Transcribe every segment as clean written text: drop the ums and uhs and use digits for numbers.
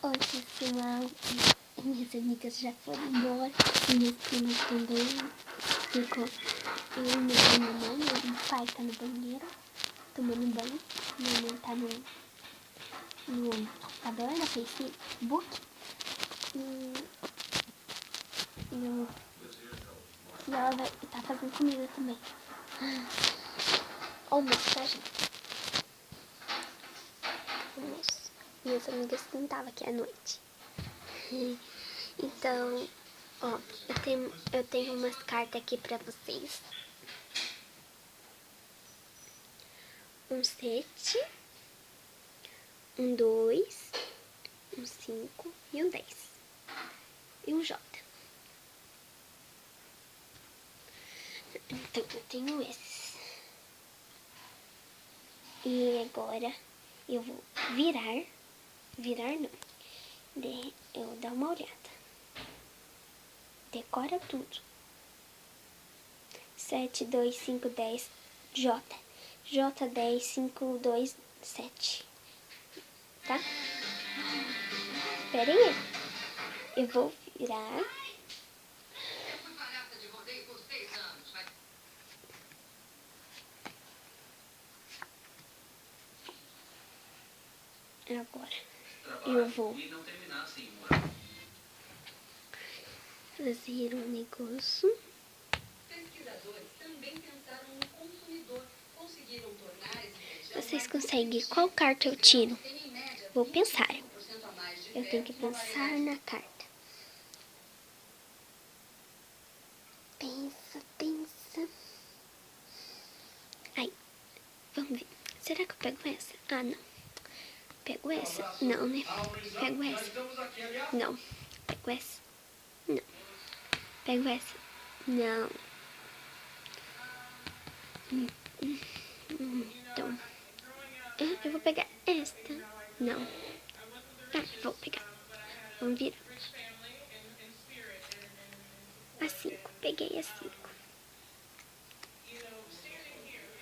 Oi, pessoal. Minhas amigas já foram embora. Minhas primas também. Ficou eu e minha mãe. Meu pai tá no banheiro, tomando banho. Minha mãe tá no computador, no Facebook. E ela vai tá fazendo comida também. Almoço, tá, gente? Almoço. Minhas amigas não estavam aqui à noite. Então, ó, eu tenho umas cartas aqui pra vocês. Um 7, um 2, um 5 e um 10. E um J. Então, eu tenho esses. E agora eu vou virar não. Eu dar uma olhada. Decora tudo. 7, 2, 5, 10, J. J, 10, 5, 2, 7. Tá? Espera aí. Eu vou virar. Agora eu vou fazer um negócio. Vocês conseguem? Qual carta eu tiro? Vou pensar. Eu tenho que pensar na carta. Pensa. Aí, vamos ver. Será que eu pego essa? Ah, não. Pego essa? Não, né? Pego essa? Não. Pego essa? Não. Pego essa? Não. Então, eu vou pegar esta. Não. Vou pegar. Vamos virar. A 5. Peguei a 5.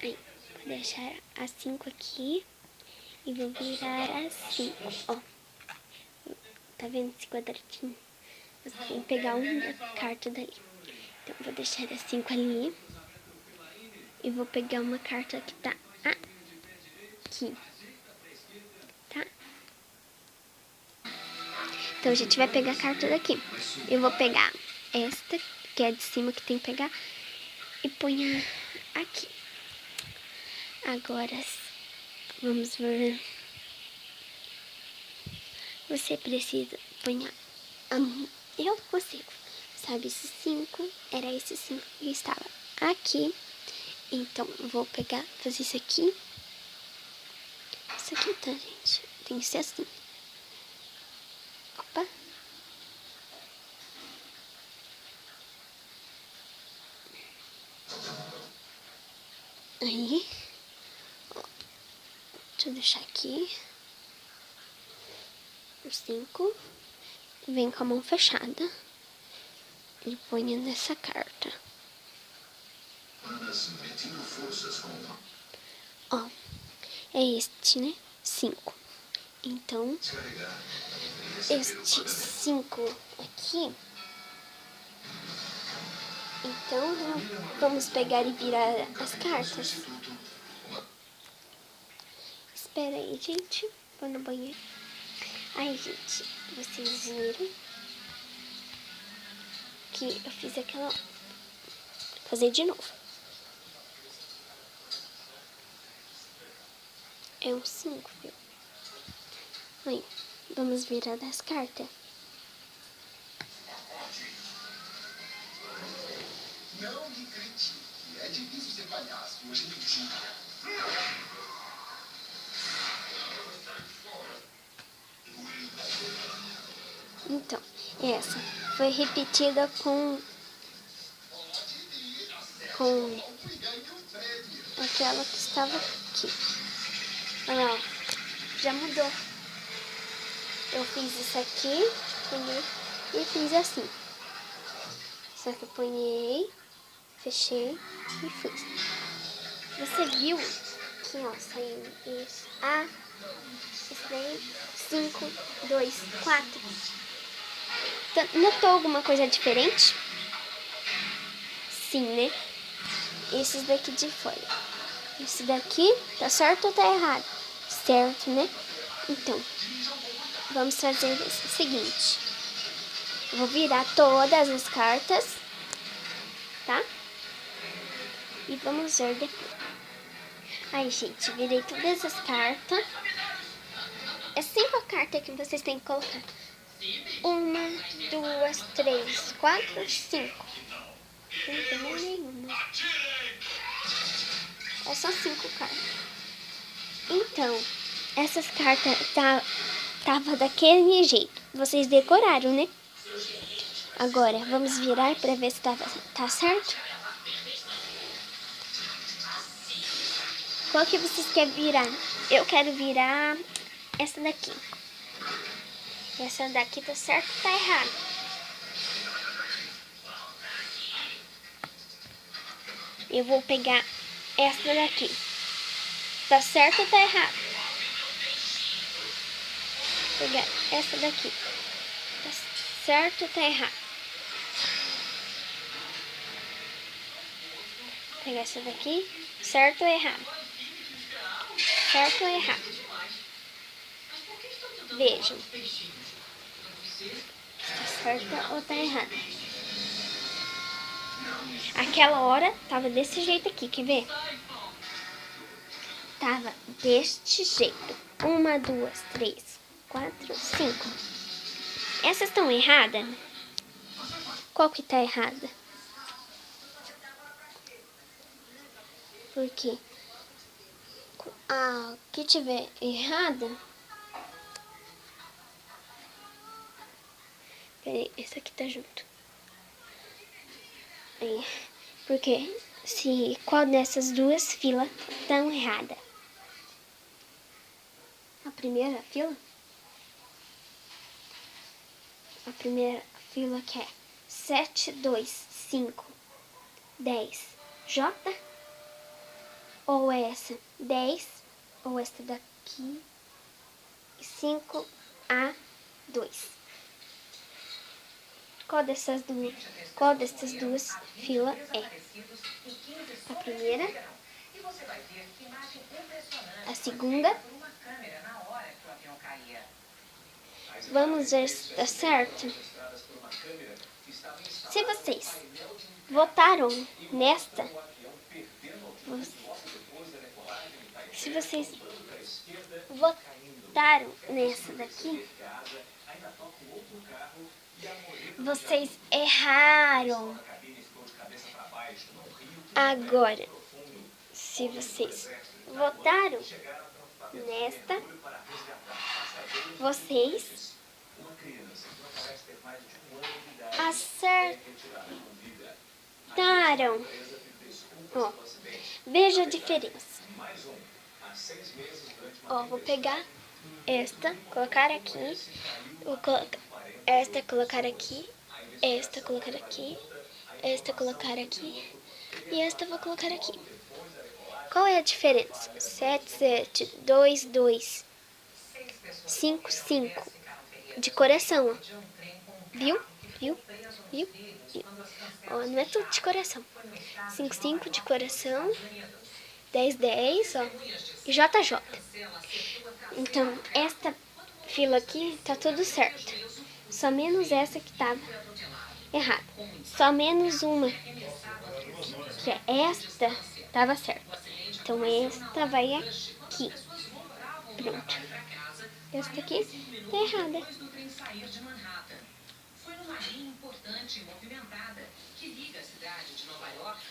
Aí, vou deixar a 5 aqui. E vou virar a 5. Ó. Tá vendo esse quadradinho? Você tem que pegar uma carta daí. Então, vou deixar a 5 ali. E vou pegar uma carta que tá aqui. Tá? Então, a gente vai pegar a carta daqui. Eu vou pegar esta, que é de cima, que tem que pegar, e põe aqui. Agora, vamos ver. Você precisa pôr. Eu consigo. Sabe, esse 5, era esse 5 que estava aqui. Então, vou pegar, fazer isso aqui. Isso aqui, tá, gente? Tem que ser assim. Opa. Aí. Ó, deixa eu deixar aqui. O 5. Vem com a mão fechada. E põe nessa carta. Ó, é este, né? 5. Então, este 5 aqui. Então, vamos pegar e virar as cartas. Espera aí, gente. Vou no banheiro. Aí, gente, vocês viram que eu fiz aquela... Vou fazer de novo. É um 5, viu? Aí, vamos virar as cartas. Não me critique. É difícil ser palhaço. Hoje me diga. Então, essa foi repetida com aquela que estava aqui. Olha lá, já mudou. Eu fiz isso aqui, punhei e fiz assim. Só que eu punhei, fechei e fiz. Você viu que, ó, saiu isso. Esse daí 5, 2, 4. Notou alguma coisa diferente? Sim, né? Esses daqui de fora. Esse daqui tá certo ou tá errado? Certo, né? Então, vamos fazer o seguinte. Vou virar todas as cartas, tá? E vamos ver depois. Aí, gente, virei todas as cartas. É 5 cartas que vocês têm que colocar. 1, 2, 3, 4, 5. Não tem mais nenhuma. É só 5 cartas. Então, essas cartas tava daquele jeito. Vocês decoraram, né? Agora, vamos virar pra ver se tá certo. Qual que vocês querem virar? Eu quero virar essa daqui. Essa daqui tá certo ou tá errado? Eu vou pegar essa daqui. Tá certo ou tá errado? Vou pegar essa daqui. Tá certo ou tá errado? Vou pegar essa daqui. Certo ou errado? Certo ou errado? Vejam. Tá certo ou tá errado? Aquela hora tava desse jeito aqui, quer ver? Tava deste jeito. 1, 2, 3, 4, 5. Essas estão erradas? Qual que tá errada? Porque a que tiver errada... Peraí, essa aqui tá junto. Aí, porque se qual dessas duas filas estão errada? A primeira fila? A primeira fila que é 7, 2, 5, 10, J? Ou essa 10, ou essa daqui, 5, A, 2. Qual dessas duas filas é? A primeira, a segunda. Vamos ver se tá certo. Se vocês votaram nesta, se vocês votaram nessa daqui, vocês erraram. Agora, se vocês votaram nesta, vocês acertaram. Ó, veja a diferença. Ó, vou pegar esta, colocar aqui, vou colocar esta, colocar aqui, esta, colocar aqui, esta, colocar aqui e esta vou colocar aqui. Qual é a diferença? 7, 7, 2, 2, 5, 5. De coração, ó. Viu? Viu? Viu? Viu? Ó, não é tudo de coração. 5, 5 de coração. 10, 10, ó. E JJ. Então, esta fila aqui tá tudo certo. Só menos essa que tava errada. Só menos uma, que é esta, tava certo. Então, esta vai aqui. Pronto. Esta aqui tá errada.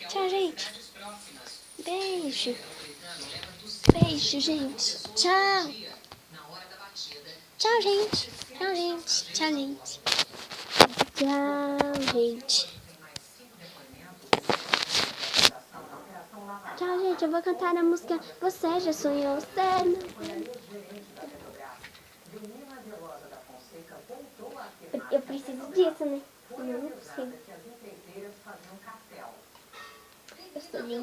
Tchau, gente. Beijo. Beijo, gente. Tchau. Tchau, gente. Tchau, gente. Tchau, gente. Tchau, gente. Tchau, gente. Eu vou cantar a música Você Já Sonhou Ser. Eu preciso disso, né? Eu não consigo. Eu sou linda.